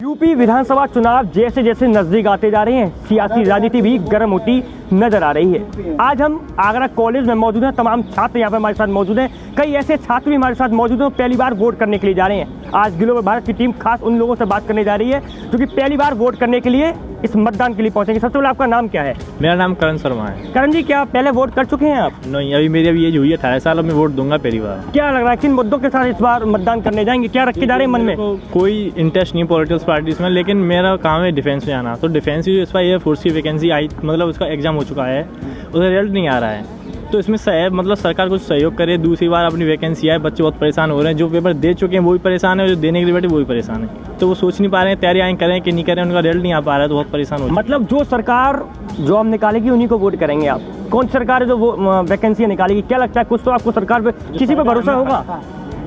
UP विधानसभा चुनाव जैसे जैसे नजदीक आते जा रहे हैं, सियासी राजनीति भी गर्म होती नजर आ रही है। आज हम आगरा कॉलेज में मौजूद हैं। तमाम छात्र यहाँ पर हमारे साथ मौजूद हैं। कई ऐसे छात्र भी हमारे साथ मौजूद हैं पहली बार वोट करने के लिए जा रहे हैं। आज ग्लोबल भारत की टीम खास उन लोगों से बात करने जा रही है जो कि पहली बार वोट करने के लिए इस मतदान के लिए पहुंचेंगे। सबसे पहले आपका नाम क्या है? मेरा नाम करण शर्मा है। करण जी, क्या पहले वोट कर चुके हैं आप? नहीं, अभी मेरी एज हुई है 18 साल। मैं वोट दूंगा पहली बार। क्या लग रहा है किन मुद्दों के साथ इस बार मतदान करने जाएंगे? क्या रख के जा रहे हैं मन में? कोई इंटरेस्ट नहीं पॉलिटिकल पार्टीज में, लेकिन मेरा काम है डिफेंस में आना। तो डिफेंस की इस बार एयरफोर्स की वैकेंसी आई, मतलब उसका एग्जाम हो चुका है, उसका रिजल्ट नहीं आ रहा है। तो इसमें मतलब सरकार कुछ सहयोग करे। दूसरी बार अपनी वैकेंसी आए, बच्चे बहुत परेशान हो रहे हैं। जो पेपर दे चुके हैं वो भी परेशान है, जो देने के लिए बैठे वो भी परेशान है। तो वो सोच नहीं पा रहे हैं तैयारी करें कि नहीं करें, उनका रिजल्ट नहीं आ पा रहा है, तो बहुत परेशान हो रहे हैं। मतलब जो सरकार जॉब निकालेगी उन्हीं को वोट करेंगे आप? कौन सरकार है जो वो वैकेंसी निकालेगी? क्या लगता है, कुछ तो आपको सरकार पे किसी पे भरोसा होगा?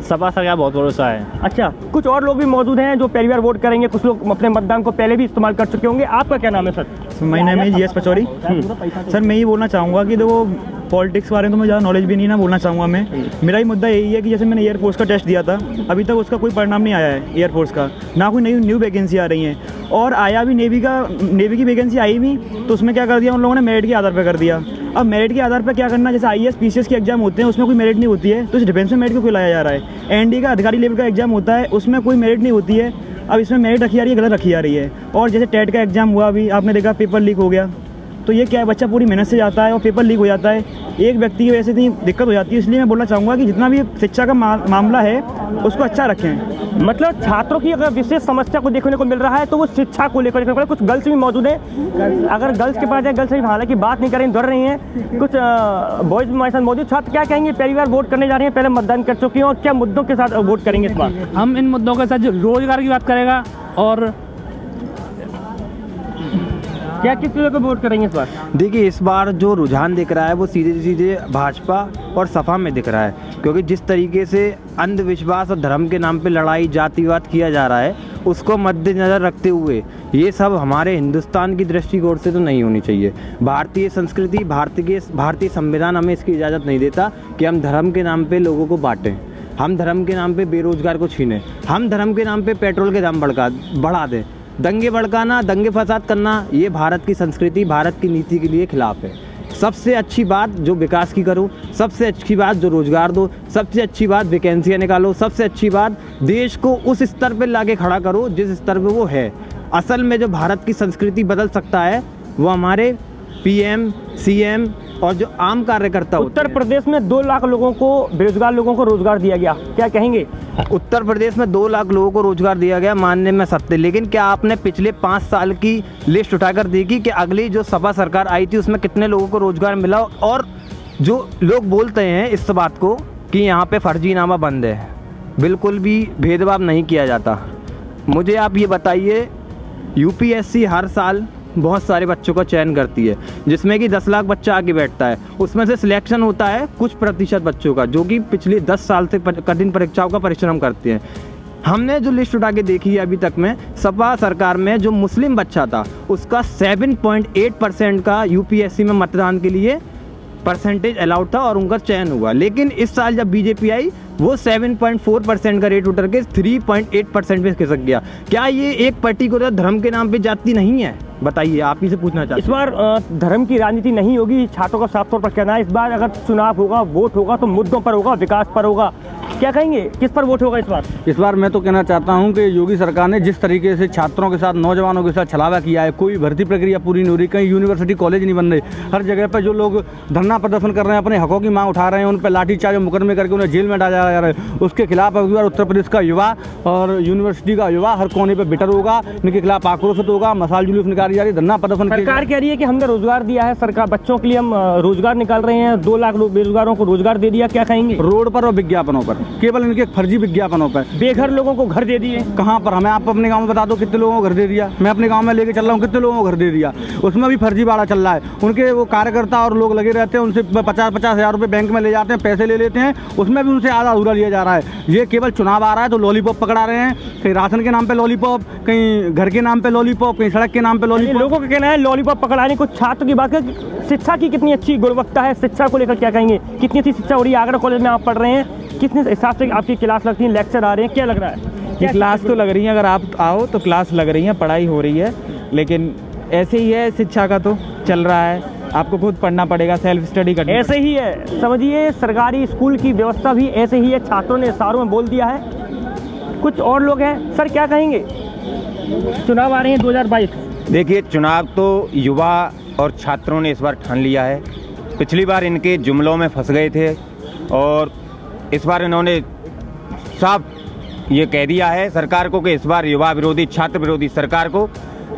सपा सरकार बहुत भरोसा है। अच्छा, कुछ और लोग भी मौजूद हैं जो पहली बार वोट करेंगे। कुछ लोग अपने मतदान को पहले भी इस्तेमाल कर चुके होंगे। आपका क्या नाम है sir? My name is yes Pachauri. Sir मैं ये बोलना चाहूँगा कि देखो पॉलिटिक्स के बारे में तो मुझे ज़्यादा नॉलेज भी नहीं ना बोलना चाहूँगा मैं। मेरा ही मुद्दा यही है कि जैसे मैंने एयरफोर्स का टेस्ट दिया था, अभी तक उसका कोई परिणाम नहीं आया है एयरफोर्स का। ना कोई न्यू वैकेंसी आ रही हैं, और आया भी नेवी की वैकेंसी आई भी, तो उसमें क्या कर दिया उन लोगों ने, मेरिट के आधार पर कर दिया। अब मेरिट के आधार पर क्या करना, जैसे IAS PCS के एग्जाम होते हैं उसमें कोई मेरिट नहीं होती है, तो इस डिफेंस में मेरिट क्यों लाया जा रहा है? ND का अधिकारी लेवल का एग्जाम होता है, उसमें कोई मेरिट नहीं होती है। अब इसमें मेरिट रखी जा रही है, गलत रखी जा रही है। और जैसे टेट का एग्जाम हुआ, अभी आपने देखा पेपर लीक हो गया, तो ये क्या है, बच्चा पूरी मेहनत से जाता है और पेपर लीक हो जाता है, एक व्यक्ति की वजह से इतनी दिक्कत हो जाती है। इसलिए मैं बोलना चाहूँगा कि जितना भी शिक्षा का मामला है उसको अच्छा रखें। मतलब छात्रों की अगर विशेष समस्या को देखने को मिल रहा है तो वो शिक्षा को लेकर कुछ गर्ल्स भी मौजूद हैं। अगर गर्ल्स के पास जाए, गर्ल्स हालांकि बात नहीं करें, डर रही हैं। कुछ बॉयज भी हमारे साथ मौजूद। छात्र क्या कहेंगे, पहली बार वोट करने जा रहे हैं, पहले मतदान कर चुके हैं, और क्या मुद्दों के साथ वोट करेंगे इस बार? हम इन मुद्दों के साथ जो रोजगार की बात करेगा, और क्या किस चीज़ों पर वोट करेंगे इस बार? देखिए, इस बार जो रुझान दिख रहा है वो सीधे सीधे भाजपा और सपा में दिख रहा है, क्योंकि जिस तरीके से अंधविश्वास और धर्म के नाम पे लड़ाई, जातिवाद किया जा रहा है, उसको मद्देनज़र रखते हुए ये सब हमारे हिंदुस्तान की दृष्टिकोण से तो नहीं होनी चाहिए। भारतीय संस्कृति, भारतीय संविधान हमें इसकी इजाज़त नहीं देता कि हम धर्म के नाम पे लोगों को बांटें, हम धर्म के नाम पे बेरोजगार को छीनें, हम धर्म के नाम पे पेट्रोल के दाम बढ़ा दें। दंगे भड़काना, दंगे फसाद करना, ये भारत की संस्कृति, भारत की नीति के लिए खिलाफ है। सबसे अच्छी बात जो विकास की करो, सबसे अच्छी बात जो रोजगार दो, सबसे अच्छी बात वैकेंसियाँ निकालो, सबसे अच्छी बात देश को उस स्तर पर लाके खड़ा करो जिस स्तर पे वो है। असल में जो भारत की संस्कृति बदल सकता है वो हमारे PM, CM और जो आम कार्यकर्ता। उत्तर प्रदेश में 2 लाख लोगों को, बेरोजगार लोगों को रोजगार दिया गया, क्या कहेंगे? उत्तर प्रदेश में 2 लाख लोगों को रोजगार दिया गया, मानने में सत्य। लेकिन क्या आपने पिछले 5 साल की लिस्ट उठाकर देखी कि अगली जो सपा सरकार आई थी उसमें कितने लोगों को रोजगार मिला? और जो लोग बोलते हैं इस बात को कि यहाँ पे फर्जीनामा बंद है, बिल्कुल भी भेदभाव नहीं किया जाता। मुझे आप ये बताइए, UPSC हर साल बहुत सारे बच्चों का चयन करती है, जिसमें कि 10 लाख बच्चा आके बैठता है। उसमें से सिलेक्शन होता है कुछ प्रतिशत बच्चों का, जो कि पिछले 10 साल से कठिन परीक्षाओं का परिश्रम करते हैं। हमने जो लिस्ट उठा के देखी है अभी तक में, सपा सरकार में जो मुस्लिम बच्चा था उसका 7.8% का UPSC में मतदान के लिए परसेंटेज अलाउड था और उनका चयन हुआ। लेकिन इस साल जब BJP आई, वो 7.4% का रेट उतर के 3.8% पे खिसक गया। क्या ये एक पर्टिकुलर धर्म के नाम पे जाति नहीं है? बताइए, आप ही से पूछना चाहते हैं। इस बार धर्म की राजनीति नहीं होगी, छात्रों का साफ तौर पर कहना है। इस बार अगर चुनाव होगा, वोट होगा, तो मुद्दों पर होगा, विकास पर होगा। क्या कहेंगे, किस पर वोट होगा इस बार? इस बार मैं तो कहना चाहता हूं कि योगी सरकार ने जिस तरीके से छात्रों के साथ, नौजवानों के साथ छलावा किया है, कोई भर्ती प्रक्रिया पूरी नहीं हो रही, कहीं यूनिवर्सिटी कॉलेज नहीं बन रही, हर जगह पर जो लोग धरना प्रदर्शन कर रहे हैं, अपने हकों की मांग उठा रहे हैं, उन पर लाठीचार्ज, मुकदमे करके उन्हें जेल में डाला जा रहा है, उसके खिलाफ अगली बार उत्तर प्रदेश का युवा और यूनिवर्सिटी का युवा हर कोने पर बिटर होगा, इनके खिलाफ आक्रोशित होगा, मशाल जुलूस निकाली जा रही है, धरना प्रदर्शन। सरकार कह रही है कि हमने रोजगार दिया है, सरकार बच्चों के लिए हम रोजगार निकाल रहे हैं, 2 लाख बेरोजगारों को रोजगार दे दिया, क्या कहेंगे? रोड पर और विज्ञापनों पर, केवल इनके फर्जी विज्ञापनों पर। बेघर लोगों को घर दे दिए, कहाँ पर? हमें आप अपने गांव में बता दो कितने लोगों को घर दे दिया? मैं अपने गांव में लेके चल रहा हूँ, कितने लोगों को घर दे दिया? उसमें भी फर्जीवाड़ा चल रहा है। उनके वो कार्यकर्ता और लोग लगे रहते हैं, उनसे 50-50 हज़ार रुपये बैंक में ले जाते हैं, पैसे ले लेते हैं, उसमें भी उनसे आधा अधूरा लिया जा रहा है। ये केवल चुनाव आ रहा है तो लॉलीपॉप पकड़ा रहे हैं, कहीं राशन के नाम पे लॉलीपॉप, कहीं घर के नाम पे लॉलीपॉप, कहीं सड़क के नाम पे लॉलीपॉप। लोगों का कहना है लॉलीपॉप पकड़ाने। कुछ छात्र की बात है, शिक्षा की कितनी अच्छी गुणवत्ता है, शिक्षा को लेकर क्या कहेंगे? कितनी अच्छी शिक्षा हो रही है? आगरा कॉलेज में आप पढ़ रहे हैं, कितने हिसाब से आपकी क्लास लगती है, लेक्चर आ रहे हैं, क्या लग रहा है? कि क्लास तो लग रही है, अगर आप आओ तो क्लास लग रही है, पढ़ाई हो रही है, लेकिन ऐसे ही है शिक्षा का तो चल रहा है, आपको खुद पढ़ना पड़ेगा, सेल्फ स्टडी करनी ऐसे ही है, समझिए सरकारी स्कूल की व्यवस्था भी ऐसे ही है। छात्रों ने इशारों में बोल दिया है। कुछ और लोग हैं, सर क्या कहेंगे? चुनाव आ रहे हैं 2022। देखिए, चुनाव तो युवा और छात्रों ने इस बार ठान लिया है। पिछली बार इनके जुमलों में फंस गए थे और इस बार इन्होंने साफ ये कह दिया है सरकार को कि इस बार युवा विरोधी, छात्र विरोधी सरकार को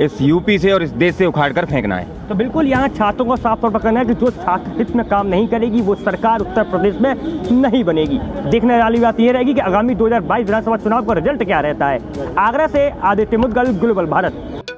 इस यूपी से और इस देश से उखाड़ कर फेंकना है। तो बिल्कुल यहाँ छात्रों को साफ तौर पर कहना है कि जो छात्र हित में काम नहीं करेगी वो सरकार उत्तर प्रदेश में नहीं बनेगी। देखने वाली बात यह रहेगी कि आगामी 2022 विधानसभा चुनाव का रिजल्ट क्या रहता है। आगरा से आदित्य मुदगल, ग्लोबल भारत।